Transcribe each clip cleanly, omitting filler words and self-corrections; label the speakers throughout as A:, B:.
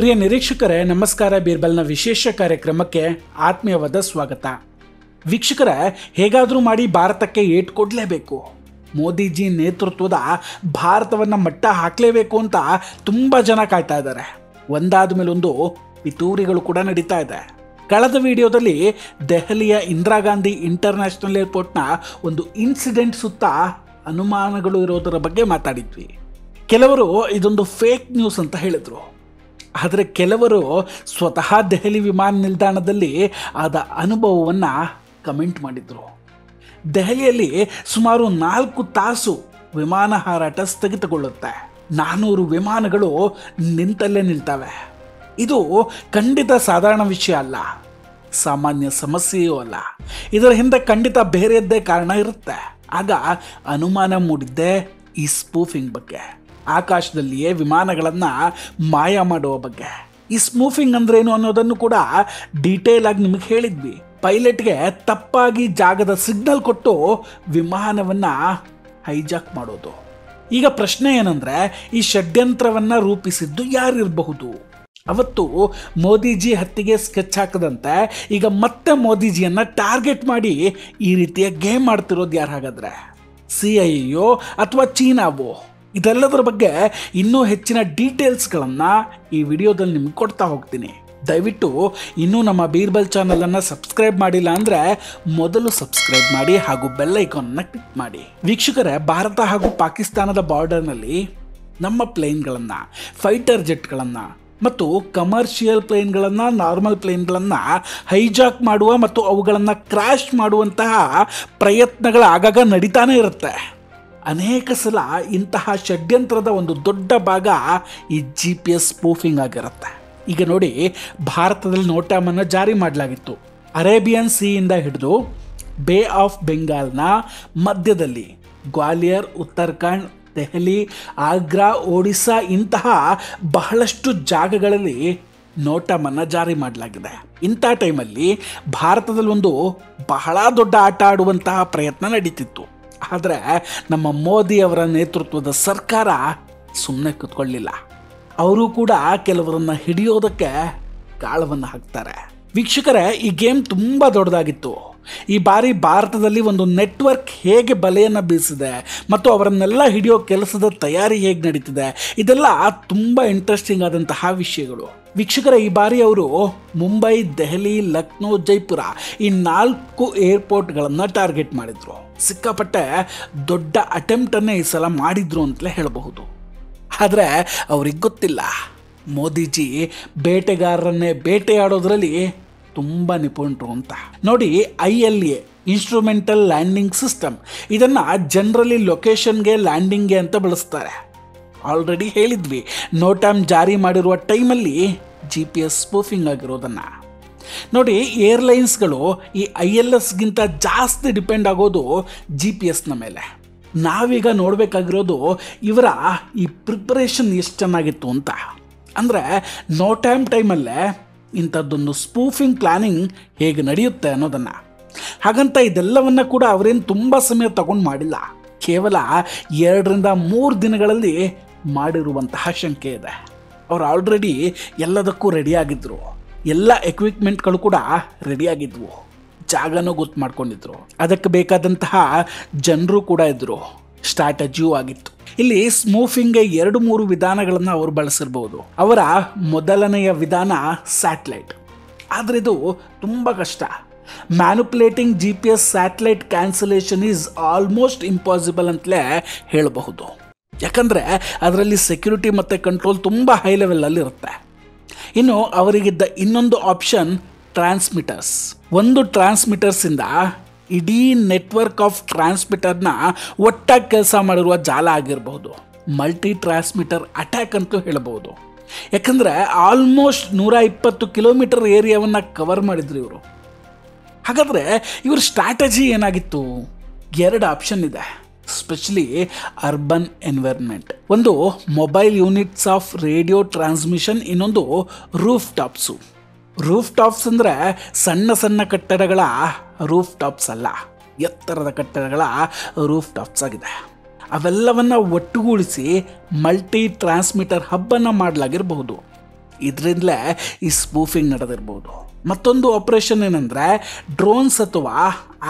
A: ಪ್ರಿಯ ನಿರೀಕ್ಷಕರೇ, ನಮಸ್ಕಾರ. ಬೀರ್ಬಲ್ನ ವಿಶೇಷ ಕಾರ್ಯಕ್ರಮಕ್ಕೆ ಆತ್ಮೀಯವಾದ ಸ್ವಾಗತ. ವೀಕ್ಷಕರೇ, ಹೇಗಾದರೂ ಮಾಡಿ ಭಾರತಕ್ಕೆ ಏಟು ಕೊಡಲೇಬೇಕು, ಮೋದಿಜಿ ನೇತೃತ್ವದ ಭಾರತವನ್ನು ಮಟ್ಟ ಹಾಕಲೇಬೇಕು ಅಂತ ತುಂಬ ಜನ ಕಾಯ್ತಾ ಇದ್ದಾರೆ. ಒಂದಾದ ಮೇಲೊಂದು ಪಿತೂರಿಗಳು ಕೂಡ ನಡೀತಾ ಇದೆ. ಕಳೆದ ವಿಡಿಯೋದಲ್ಲಿ ದೆಹಲಿಯ ಇಂದಿರಾ ಗಾಂಧಿ ಇಂಟರ್ನ್ಯಾಷನಲ್ ಏರ್ಪೋರ್ಟ್ನ ಒಂದು ಇನ್ಸಿಡೆಂಟ್ ಸುತ್ತ ಅನುಮಾನಗಳು ಇರೋದರ ಬಗ್ಗೆ ಮಾತಾಡಿದ್ವಿ. ಕೆಲವರು ಇದೊಂದು ಫೇಕ್ ನ್ಯೂಸ್ ಅಂತ ಹೇಳಿದರು. ಆದರೆ ಕೆಲವರು ಸ್ವತಃ ದೆಹಲಿ ವಿಮಾನ ನಿಲ್ದಾಣದಲ್ಲಿ ಆದ ಅನುಭವವನ್ನು ಕಮೆಂಟ್ ಮಾಡಿದರು. ದೆಹಲಿಯಲ್ಲಿ ಸುಮಾರು 4 ತಾಸು ವಿಮಾನ ಹಾರಾಟ ಸ್ಥಗಿತಗೊಳ್ಳುತ್ತೆ. 400 ವಿಮಾನಗಳು ನಿಂತಲ್ಲೇ ನಿಲ್ತವೆ. ಇದು ಖಂಡಿತ ಸಾಧಾರಣ ವಿಷಯ ಅಲ್ಲ, ಸಾಮಾನ್ಯ ಸಮಸ್ಯೆಯೂ ಅಲ್ಲ. ಇದರ ಹಿಂದೆ ಖಂಡಿತ ಬೇರೆಯದ್ದೇ ಕಾರಣ ಇರುತ್ತೆ. ಆಗ ಅನುಮಾನ ಮೂಡಿದ್ದೆ ಈ ಸ್ಪೂಫಿಂಗ್ ಬಗ್ಗೆ, ಆಕಾಶದಲ್ಲಿಯೇ ವಿಮಾನಗಳನ್ನು ಮಾಯ ಮಾಡುವ ಬಗ್ಗೆ. ಈ ಸ್ಪೂಫಿಂಗ್ ಅಂದ್ರೇನು ಅನ್ನೋದನ್ನು ಕೂಡ ಡೀಟೇಲ್ ಆಗಿ ನಿಮಗೆ ಹೇಳಿದ್ವಿ. ಪೈಲಟ್ಗೆ ತಪ್ಪಾಗಿ ಜಾಗದ ಸಿಗ್ನಲ್ ಕೊಟ್ಟು ವಿಮಾನವನ್ನು ಹೈಜಾಕ್ ಮಾಡೋದು. ಈಗ ಪ್ರಶ್ನೆ ಏನಂದರೆ, ಈ ಷಡ್ಯಂತ್ರವನ್ನು ರೂಪಿಸಿದ್ದು ಯಾರಿರಬಹುದು? ಅವತ್ತು ಮೋದಿಜಿ ಹತ್ತಿಗೆ ಸ್ಕೆಚ್ ಹಾಕದಂತೆ ಈಗ ಮತ್ತೆ ಮೋದಿಜಿಯನ್ನು ಟಾರ್ಗೆಟ್ ಮಾಡಿ ಈ ರೀತಿಯ ಗೇಮ್ ಮಾಡ್ತಿರೋದು ಯಾರು ಹಾಗಾದರೆ? CIA ಅಥವಾ ಚೀನಾವೋ? ಇದೆಲ್ಲದರ ಬಗ್ಗೆ ಇನ್ನೂ ಹೆಚ್ಚಿನ ಡೀಟೇಲ್ಸ್ಗಳನ್ನು ಈ ವಿಡಿಯೋದಲ್ಲಿ ನಿಮ್ಗೆ ಕೊಡ್ತಾ ಹೋಗ್ತೀನಿ. ದಯವಿಟ್ಟು ಇನ್ನೂ ನಮ್ಮ ಬೀರ್ಬಲ್ ಚಾನಲನ್ನು ಸಬ್ಸ್ಕ್ರೈಬ್ ಮಾಡಿಲ್ಲ ಅಂದರೆ ಮೊದಲು ಸಬ್ಸ್ಕ್ರೈಬ್ ಮಾಡಿ ಹಾಗೂ ಬೆಲ್ ಐಕಾನನ್ನು ಕ್ಲಿಕ್ ಮಾಡಿ. ವೀಕ್ಷಕರೇ, ಭಾರತ ಹಾಗೂ ಪಾಕಿಸ್ತಾನದ ಬಾರ್ಡರ್ನಲ್ಲಿ ನಮ್ಮ ಪ್ಲೇನ್ಗಳನ್ನು, ಫೈಟರ್ ಜೆಟ್ಗಳನ್ನು ಮತ್ತು ಕಮರ್ಷಿಯಲ್ ಪ್ಲೇನ್ಗಳನ್ನು, ನಾರ್ಮಲ್ ಪ್ಲೇನ್ಗಳನ್ನು ಹೈಜಾಕ್ ಮಾಡುವ ಮತ್ತು ಅವುಗಳನ್ನು ಕ್ರ್ಯಾಶ್ ಮಾಡುವಂತಹ ಪ್ರಯತ್ನಗಳು ಆಗಾಗ ನಡೀತಾನೆ ಇರುತ್ತೆ. ಅನೇಕ ಸಲ ಇಂತಹ ಷಡ್ಯಂತ್ರದ ಒಂದು ದೊಡ್ಡ ಭಾಗ ಈ GPS ಸ್ಪೂಫಿಂಗ್ ಆಗಿರುತ್ತೆ. ಈಗ ನೋಡಿ, ಭಾರತದಲ್ಲಿ ನೋಟಾಮನ್ನು ಜಾರಿ ಮಾಡಲಾಗಿತ್ತು. ಅರೇಬಿಯನ್ ಸೀಯಿಂದ ಹಿಡಿದು ಬೇ ಆಫ್ ಬೆಂಗಾಲ್ನ ಮಧ್ಯದಲ್ಲಿ ಗ್ವಾಲಿಯರ್, ಉತ್ತರಾಖಂಡ್, ದೆಹಲಿ, ಆಗ್ರಾ, ಒಡಿಸ್ಸಾ ಇಂತಹ ಬಹಳಷ್ಟು ಜಾಗಗಳಲ್ಲಿ ನೋಟಮನ್ನು ಜಾರಿ ಮಾಡಲಾಗಿದೆ. ಇಂಥ ಟೈಮಲ್ಲಿ ಭಾರತದಲ್ಲಿ ಒಂದು ಬಹಳ ದೊಡ್ಡ ಆಟ ಆಡುವಂತಹ ಪ್ರಯತ್ನ ನಡೀತಿತ್ತು. ಆದರೆ ನಮ್ಮ ಮೋದಿ ಅವರ ನೇತೃತ್ವದ ಸರ್ಕಾರ ಸುಮ್ಮನೆ ಕೂತ್ಕೊಳ್ಳಿಲ್ಲ. ಅವರು ಕೂಡ ಕೆಲವರನ್ನು ಹಿಡಿಯೋದಕ್ಕೆ ಗಾಳವನ್ನು ಹಾಕ್ತಾರೆ. ವೀಕ್ಷಕರೇ, ಈ ಗೇಮ್ ತುಂಬ ದೊಡ್ಡದಾಗಿತ್ತು. ಈ ಬಾರಿ ಭಾರತದಲ್ಲಿ ಒಂದು ನೆಟ್ವರ್ಕ್ ಹೇಗೆ ಬಲೆಯನ್ನು ಬೀಸಿದೆ ಮತ್ತು ಅವರನ್ನೆಲ್ಲ ಹಿಡಿಯೋ ಕೆಲಸದ ತಯಾರಿ ಹೇಗೆ ನಡೀತಿದೆ, ಇದೆಲ್ಲ ತುಂಬ ಇಂಟ್ರೆಸ್ಟಿಂಗ್ ಆದಂತಹ ವಿಷಯಗಳು. ವೀಕ್ಷಕರೇ, ಈ ಬಾರಿ ಅವರು ಮುಂಬೈ, ದೆಹಲಿ, ಲಕ್ನೋ, ಜೈಪುರ ಈ 4 ಏರ್ಪೋರ್ಟ್ಗಳನ್ನು ಟಾರ್ಗೆಟ್ ಮಾಡಿದ್ರು. ಸಿಕ್ಕಾಪಟ್ಟೆ ದೊಡ್ಡ ಅಟೆಂಪ್ಟನ್ನೇ ಈ ಸಲ ಮಾಡಿದ್ರು ಅಂತಲೇ ಹೇಳಬಹುದು. ಆದರೆ ಅವ್ರಿಗೆ ಗೊತ್ತಿಲ್ಲ, ಮೋದಿಜಿ ಬೇಟೆಗಾರರನ್ನೇ ಬೇಟೆಯಾಡೋದ್ರಲ್ಲಿ ತುಂಬ ನಿಪುಣರು ಅಂತ. ನೋಡಿ, ILA ಇನ್ಸ್ಟ್ರೂಮೆಂಟಲ್ ಲ್ಯಾಂಡಿಂಗ್ ಸಿಸ್ಟಮ್, ಇದನ್ನು ಜನರಲಿ ಲೊಕೇಶನ್ಗೆ, ಲ್ಯಾಂಡಿಂಗ್ಗೆ ಅಂತ ಬಳಸ್ತಾರೆ. ಆಲ್ರೆಡಿ ಹೇಳಿದ್ವಿ, ನೋಟಾಮ್ ಜಾರಿ ಮಾಡಿರುವ ಟೈಮಲ್ಲಿ GPS ಸ್ಪೂಫಿಂಗ್ ಆಗಿರೋದನ್ನು. ನೋಡಿ, ಏರ್ಲೈನ್ಸ್ಗಳು ಈ ILSಗಿಂತ ಜಾಸ್ತಿ ಡಿಪೆಂಡ್ ಆಗೋದು GPS ಮೇಲೆ. ನಾವೀಗ ನೋಡಬೇಕಾಗಿರೋದು ಇವರ ಈ ಪ್ರಿಪರೇಷನ್ ಎಷ್ಟು ಚೆನ್ನಾಗಿತ್ತು ಅಂತ. ಅಂದರೆ ನೋಟಾಮ್ ಟೈಮಲ್ಲೇ ಇಂಥದ್ದೊಂದು ಸ್ಪೂಫಿಂಗ್ ಪ್ಲ್ಯಾನಿಂಗ್ ಹೇಗೆ ನಡೆಯುತ್ತೆ ಅನ್ನೋದನ್ನು. ಹಾಗಂತ ಇದೆಲ್ಲವನ್ನು ಕೂಡ ಅವರೇನು ತುಂಬ ಸಮಯ ತಗೊಂಡು ಮಾಡಿಲ್ಲ. ಕೇವಲ 2ರಿಂದ 3 ದಿನಗಳಲ್ಲಿ ಮಾಡಿರುವಂತಹ ಶಂಕೆ ಇದೆ. ಅವರು ಆಲ್ರೆಡಿ ಎಲ್ಲದಕ್ಕೂ ರೆಡಿಯಾಗಿದ್ದರು. ಎಲ್ಲ ಎಕ್ವಿಪ್ಮೆಂಟ್ಗಳು ಕೂಡ ರೆಡಿಯಾಗಿದ್ವು. ಜಾಗನೂ ಗೊತ್ತು ಮಾಡ್ಕೊಂಡಿದ್ರು. ಅದಕ್ಕೆ ಬೇಕಾದಂತಹ ಜನರು ಕೂಡ ಇದ್ದರು. ಸ್ಟ್ರಾಟಜಿಯೂ ಆಗಿತ್ತು. ಇಲ್ಲಿ ಸ್ಮೂಫಿಂಗ್ಗೆ 2-3 ವಿಧಾನಗಳನ್ನು ಅವರು ಬಳಸಿರ್ಬೋದು. ಅವರ ಮೊದಲನೆಯ ವಿಧಾನ ಸ್ಯಾಟಲೈಟ್. ಆದರೆ ಇದು ತುಂಬ ಕಷ್ಟ. ಮ್ಯಾನುಪ್ಯುಲೇಟಿಂಗ್ GPS satellite cancellation is almost impossible ಅಂತಲೇ ಹೇಳಬಹುದು. ಯಾಕಂದರೆ ಅದರಲ್ಲಿ ಸೆಕ್ಯೂರಿಟಿ ಮತ್ತು ಕಂಟ್ರೋಲ್ ತುಂಬ ಹೈ ಲೆವೆಲಲ್ಲಿ ಇರುತ್ತೆ. ಇನ್ನು ಅವರಿಗಿದ್ದ ಇನ್ನೊಂದು ಆಪ್ಷನ್ ಟ್ರಾನ್ಸ್ಮಿಟರ್ಸ್. ಒಂದು ಟ್ರಾನ್ಸ್ಮಿಟರ್ಸಿಂದ ಇಡೀ ನೆಟ್ವರ್ಕ್ ಆಫ್ ಟ್ರಾನ್ಸ್ಮಿಟರ್ನ ಒಟ್ಟಾಗಿ ಕೆಲಸ ಮಾಡಿರುವ ಜಾಲ ಆಗಿರಬಹುದು. ಮಲ್ಟಿ ಟ್ರಾನ್ಸ್ಮಿಟರ್ ಅಟ್ಯಾಕ್ ಅಂತಲೂ ಹೇಳಬಹುದು. ಯಾಕಂದರೆ ಆಲ್ಮೋಸ್ಟ್ 120 ಕಿಲೋಮೀಟರ್ ಏರಿಯಾವನ್ನು ಕವರ್ ಮಾಡಿದ್ರು ಇವರು. ಹಾಗಾದರೆ ಇವ್ರ ಸ್ಟ್ರಾಟಜಿ ಏನಾಗಿತ್ತು? 2 ಆಪ್ಷನ್ ಇದೆ, ಸ್ಪೆಷಲಿ ಅರ್ಬನ್ ಎನ್ವೈರ್ಮೆಂಟ್. ಒಂದು mobile units of radio transmission, ಇನ್ನೊಂದು ರೂಫ್ ಟಾಪ್ಸು. ರೂಫ್ ಟಾಪ್ಸ್ ಅಂದರೆ ಸಣ್ಣ ಸಣ್ಣ ಕಟ್ಟಡಗಳ ರೂಫ್ ಟಾಪ್ಸ್ ಅಲ್ಲ, ಎತ್ತರದ ಕಟ್ಟಡಗಳ ರೂಫ್ ಟಾಪ್ಸ್ ಆಗಿದೆ. ಅವೆಲ್ಲವನ್ನು ಒಟ್ಟುಗೂಡಿಸಿ ಮಲ್ಟಿ ಟ್ರಾನ್ಸ್ಮಿಟರ್ ಹಬ್ಬನ್ನು ಮಾಡಲಾಗಿರಬಹುದು. ಇದರಿಂದಲೇ ಈ ಸ್ಪೂಫಿಂಗ್ ನಡೆದಿರ್ಬೋದು. ಮತ್ತೊಂದು ಆಪರೇಷನ್ ಏನಂದರೆ ಡ್ರೋನ್ಸ್ ಅಥವಾ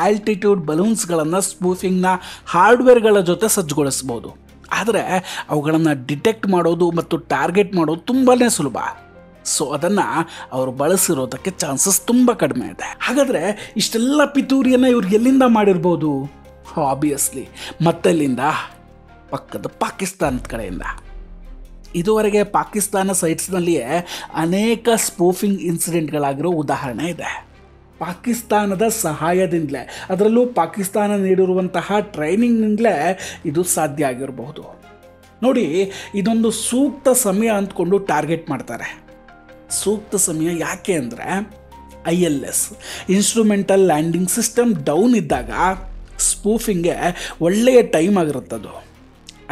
A: ಆಲ್ಟಿಟ್ಯೂಡ್ ಬಲೂನ್ಸ್ಗಳನ್ನು ಸ್ಪೂಫಿಂಗ್ನ ಹಾರ್ಡ್ವೇರ್ಗಳ ಜೊತೆ ಸಜ್ಜುಗೊಳಿಸ್ಬೋದು. ಆದರೆ ಅವುಗಳನ್ನು ಡಿಟೆಕ್ಟ್ ಮಾಡೋದು ಮತ್ತು ಟಾರ್ಗೆಟ್ ಮಾಡೋದು ತುಂಬಾ ಸುಲಭ. ಸೊ ಅದನ್ನು ಅವರು ಬಳಸಿರೋದಕ್ಕೆ ಚಾನ್ಸಸ್ ತುಂಬ ಕಡಿಮೆ ಇದೆ. ಹಾಗಾದರೆ ಇಷ್ಟೆಲ್ಲ ಪಿತೂರಿಯನ್ನು ಇವ್ರು ಎಲ್ಲಿಂದ ಮಾಡಿರ್ಬೋದು? ಆಬ್ವಿಯಸ್ಲಿ ಮತ್ತೆಲ್ಲಿಂದ? ಪಕ್ಕದ ಪಾಕಿಸ್ತಾನದ ಕಡೆಯಿಂದ. ಇದುವರೆಗೆ ಪಾಕಿಸ್ತಾನ ಸೈಟ್ಸ್ನಲ್ಲಿಯೇ ಅನೇಕ ಸ್ಪೂಫಿಂಗ್ ಇನ್ಸಿಡೆಂಟ್ಗಳಾಗಿರೋ ಉದಾಹರಣೆ ಇದೆ. ಪಾಕಿಸ್ತಾನದ ಸಹಾಯದಿಂದಲೇ, ಅದರಲ್ಲೂ ಪಾಕಿಸ್ತಾನ ನೀಡಿರುವಂತಹ ಟ್ರೈನಿಂಗ್ನಿಂದಲೇ ಇದು ಸಾಧ್ಯ ಆಗಿರಬಹುದು. ನೋಡಿ, ಇದೊಂದು ಸೂಕ್ತ ಸಮಯ ಅಂದ್ಕೊಂಡು ಟಾರ್ಗೆಟ್ ಮಾಡ್ತಾರೆ. ಸೂಕ್ತ ಸಮಯ ಯಾಕೆ ಅಂದರೆ ILS instrumental landing system down ಇದ್ದಾಗ ಸ್ಪೂಫಿಂಗ್ಗೆ ಒಳ್ಳೆಯ ಟೈಮ್ ಆಗಿರುತ್ತದು.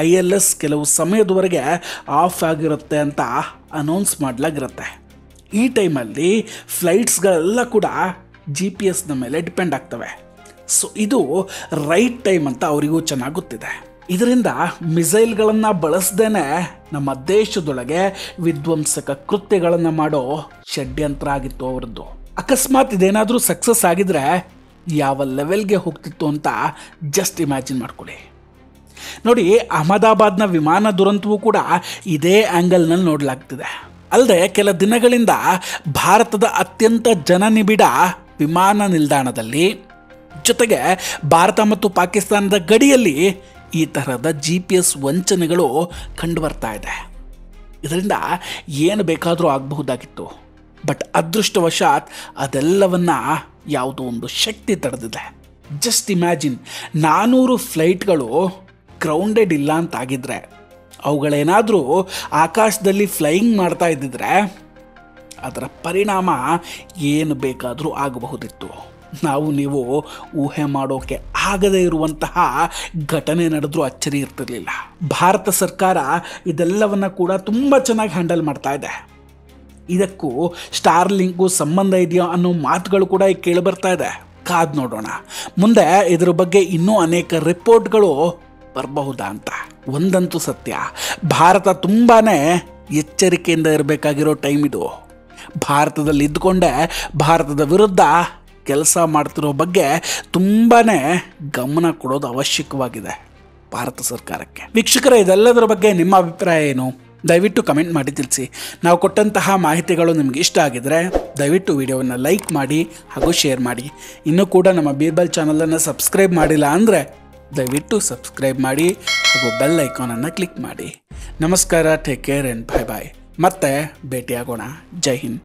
A: ILS ಕೆಲವು ಸಮಯದವರೆಗೆ ಆಫ್ ಆಗಿರುತ್ತೆ ಅಂತ ಅನೌನ್ಸ್ ಮಾಡಲಾಗಿರುತ್ತೆ. ಈ ಟೈಮಲ್ಲಿ ಫ್ಲೈಟ್ಸ್ಗಳೆಲ್ಲ ಕೂಡ GPS ಮೇಲೆ ಡಿಪೆಂಡ್ ಆಗ್ತವೆ. ಸೊ ಇದು ರೈಟ್ ಟೈಮ್ ಅಂತ ಅವರಿಗೂ ಚೆನ್ನಾಗಿ ಗೊತ್ತಿದೆ. ಇದರಿಂದ ಮಿಸೈಲ್ಗಳನ್ನು ಬಳಸದೇನೆ ನಮ್ಮ ದೇಶದೊಳಗೆ ವಿಧ್ವಂಸಕ ಕೃತ್ಯಗಳನ್ನು ಮಾಡೋ ಷಡ್ಯಂತ್ರ ಆಗಿತ್ತು ಅವರದ್ದು. ಅಕಸ್ಮಾತ್ ಇದೇನಾದರೂ ಸಕ್ಸಸ್ ಆಗಿದ್ರೆ ಯಾವ ಲೆವೆಲ್ಗೆ ಹೋಗ್ತಿತ್ತು ಅಂತ ಜಸ್ಟ್ ಇಮ್ಯಾಜಿನ್ ಮಾಡ್ಕೊಳ್ಳಿ. ನೋಡಿ, ಅಹಮದಾಬಾದ್ನ ವಿಮಾನ ದುರಂತವೂ ಕೂಡ ಇದೇ ಆ್ಯಂಗಲ್ನಲ್ಲಿ ನೋಡಲಾಗ್ತಿದೆ. ಅಲ್ಲದೆ ಕೆಲ ದಿನಗಳಿಂದ ಭಾರತದ ಅತ್ಯಂತ ಜನನಿಬಿಡ ವಿಮಾನ ನಿಲ್ದಾಣದಲ್ಲಿ, ಜೊತೆಗೆ ಭಾರತ ಮತ್ತು ಪಾಕಿಸ್ತಾನದ ಗಡಿಯಲ್ಲಿ ಈ ತರಹದ GPS ವಂಚನೆಗಳು ಕಂಡುಬರ್ತಾ ಇದೆ. ಇದರಿಂದ ಏನು ಬೇಕಾದರೂ ಆಗಬಹುದಾಗಿತ್ತು. ಬಟ್ ಅದೃಷ್ಟವಶಾತ್ ಅದೆಲ್ಲವನ್ನ ಯಾವುದೋ ಒಂದು ಶಕ್ತಿ ತಡೆದಿದೆ. ಜಸ್ಟ್ ಇಮ್ಯಾಜಿನ್, 400 ಫ್ಲೈಟ್ಗಳು ಗ್ರೌಂಡೆಡ್ ಇಲ್ಲ ಅಂತಾಗಿದ್ರೆ, ಅವುಗಳೇನಾದರೂ ಆಕಾಶದಲ್ಲಿ ಫ್ಲೈಯಿಂಗ್ ಮಾಡ್ತಾ ಇದ್ದಿದ್ರೆ ಅದರ ಪರಿಣಾಮ ಏನು ಬೇಕಾದರೂ ಆಗಬಹುದಿತ್ತು. ನಾವು ನೀವು ಊಹೆ ಮಾಡೋಕೆ ಆಗದೇ ಇರುವಂತಹ ಘಟನೆ ನಡೆದರೂ ಅಚ್ಚರಿ ಇರ್ತಿರಲಿಲ್ಲ. ಭಾರತ ಸರ್ಕಾರ ಇದೆಲ್ಲವನ್ನು ಕೂಡ ತುಂಬ ಚೆನ್ನಾಗಿ ಹ್ಯಾಂಡಲ್ ಮಾಡ್ತಾ ಇದೆ. ಇದಕ್ಕೂ ಸ್ಟಾರ್ಲಿಂಕ್ಗೂ ಸಂಬಂಧ ಇದೆಯೋ ಅನ್ನೋ ಮಾತುಗಳು ಕೂಡ ಈಗ ಕೇಳಿಬರ್ತಾ ಇದೆ. ಕಾದು ನೋಡೋಣ, ಮುಂದೆ ಇದರ ಬಗ್ಗೆ ಇನ್ನೂ ಅನೇಕ ರಿಪೋರ್ಟ್ಗಳು ಬರಬಹುದಾ ಅಂತ. ಒಂದಂತೂ ಸತ್ಯ, ಭಾರತ ತುಂಬಾ ಎಚ್ಚರಿಕೆಯಿಂದ ಇರಬೇಕಾಗಿರೋ ಟೈಮ್ ಇದು. ಭಾರತದಲ್ಲಿ ಇದ್ದುಕೊಂಡೇ ಭಾರತದ ವಿರುದ್ಧ ಕೆಲಸ ಮಾಡ್ತಿರೋ ಬಗ್ಗೆ ತುಂಬಾ ಗಮನ ಕೊಡೋದು ಅವಶ್ಯಕವಾಗಿದೆ ಭಾರತ ಸರ್ಕಾರಕ್ಕೆ. ವೀಕ್ಷಕರೇ, ಇದೆಲ್ಲದರ ಬಗ್ಗೆ ನಿಮ್ಮ ಅಭಿಪ್ರಾಯ ಏನು? ದಯವಿಟ್ಟು ಕಮೆಂಟ್ ಮಾಡಿ ತಿಳಿಸಿ. ನಾವು ಕೊಟ್ಟಂತಹ ಮಾಹಿತಿಗಳು ನಿಮಗೆ ಇಷ್ಟ ಆಗಿದರೆ ದಯವಿಟ್ಟು ವಿಡಿಯೋವನ್ನು ಲೈಕ್ ಮಾಡಿ ಹಾಗೂ ಶೇರ್ ಮಾಡಿ. ಇನ್ನೂ ಕೂಡ ನಮ್ಮ ಬೀರ್ಬಲ್ ಚಾನಲನ್ನು ಸಬ್ಸ್ಕ್ರೈಬ್ ಮಾಡಿಲ್ಲ ಅಂದರೆ ದಯವಿಟ್ಟು ಸಬ್ಸ್ಕ್ರೈಬ್ ಮಾಡಿ ಹಾಗೂ ಬೆಲ್ ಐಕಾನನ್ನು ಕ್ಲಿಕ್ ಮಾಡಿ. ನಮಸ್ಕಾರ, ಟೇಕ್ ಕೇರ್ ಆ್ಯಂಡ್ ಬಾಯ್ ಬಾಯ್. ಮತ್ತೆ ಭೇಟಿಯಾಗೋಣ. ಜೈ ಹಿಂದ್.